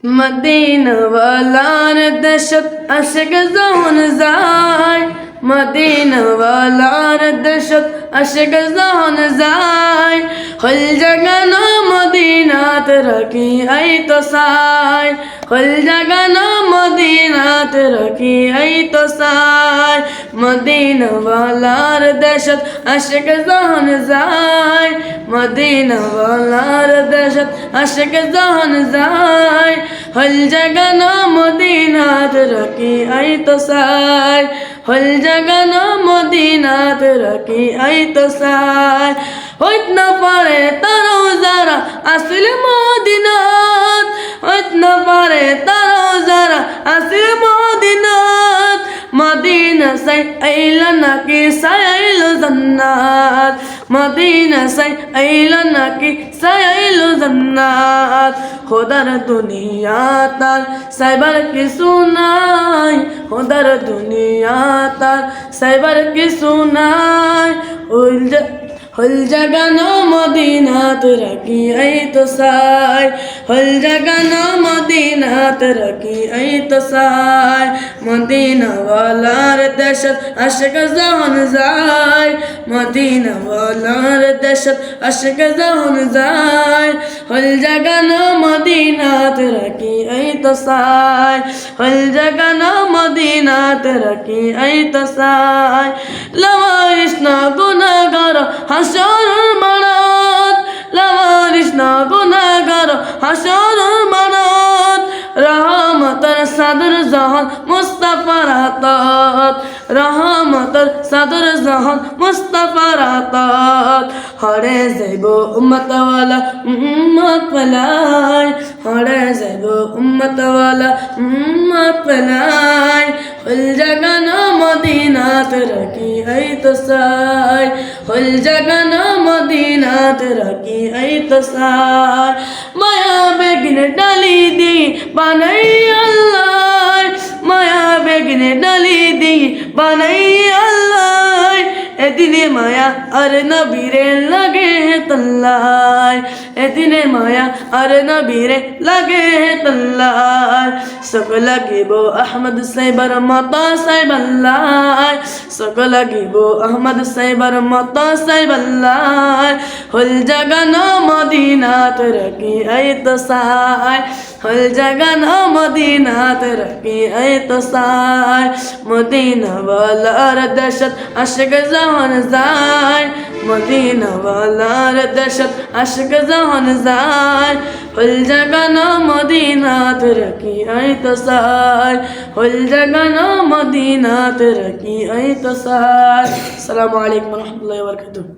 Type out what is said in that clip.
Medina ওয়ালার দেশত আশিক যখন যায়, মদিনা ওয়ালার দেশত আশিক যখন যায়, হল জাগানো মদিনাত রাখি আই তো সাই, হল জাগানো মদিনাত রাখি আই তো সাই। মদিনা ওয়ালার দেশত আশিক যখন যায়, মদিনা ওয়ালার দেশত আশিক যখন যায়, হল জাগানো মদিনাত রাখি আই তো সাই, হল জাগানো মদিনাত রাখি আই তো সাই। হইত না পারে তারও যারা আসিল মদিনাত, হইত না পারে তারও যারা আসিল মদিনাত, মদিনা সাই আইলা নাকি সাইল জান্নাত, মদিনা সাই আইলা নাকি সাইল জান্নাত। খোদার দুনিয়া তার সাইবার কিছু নাই, খোদার দুনিয়া তার সাইবার কিছু নাই। হল জাগানো মদিনাত রাখি আই তো সাই, হল জাগানো মদিনাত রাখি আই তো সাই। মদিনা ওয়ালার দেশত আশিক যখন যায়, মদিনা ওয়ালার দেশত আশিক যখন যায়, হল জাগানো মদিনাত রাখি আই তো সাই, হল জাগানো মদিনাত রাখি আই তো সাই। লাওয়ারিস না গুনাহগার হাসর মানত, লাওয়ারিস না গুনাহগার হাসর মানত, রহমতের সাদর জাহান মুস্তাফার আতাত, রহমতের সাদর জাহান মুস্তাফার আতাত। হরে যাইব উম্মত ওয়ালা উম্মত পেলাই, হরে যাইব উম্মত ওয়ালা উম্মত পেলাই, হল জাগানো মদিনাত রাখি আই তো সাই, হল জাগানো মদিনাত রাখি আই তো সাই। মায়া বেগিনে ডালি দি বানাই আল্লাহ, মায়া বেগিনে ডালি দি বানাই আল্লাহ, এদিনে মায়া আর নবীরে লাগে তল্লাই, এদিনে মায়া আর নবীরে লাগে তল্লাই। সকল লাগিব আহমদ সাইবার মত সাইবাল্লাই, সকল লাগিব আহমদ সাইবার মত সাইবাল্লাই, হল জাগানো মদিনাত রাখি আই তো সাই, হল জাগানো মদিনাত রাখি আই তো সাই। মদিনা ওয়ালার দেশত আশিক যখন যায়, মদিনা ওয়ালার দেশত আশিক যখন যায়, হল জাগানো মদিনাত রাখি আই তো সাই, হল জাগানো মদিনাত রাখি আই তো সাই। আসসালামু আলাইকুম ওয়া রাহমাতুল্লাহি ওয়া বারাকাতুহু।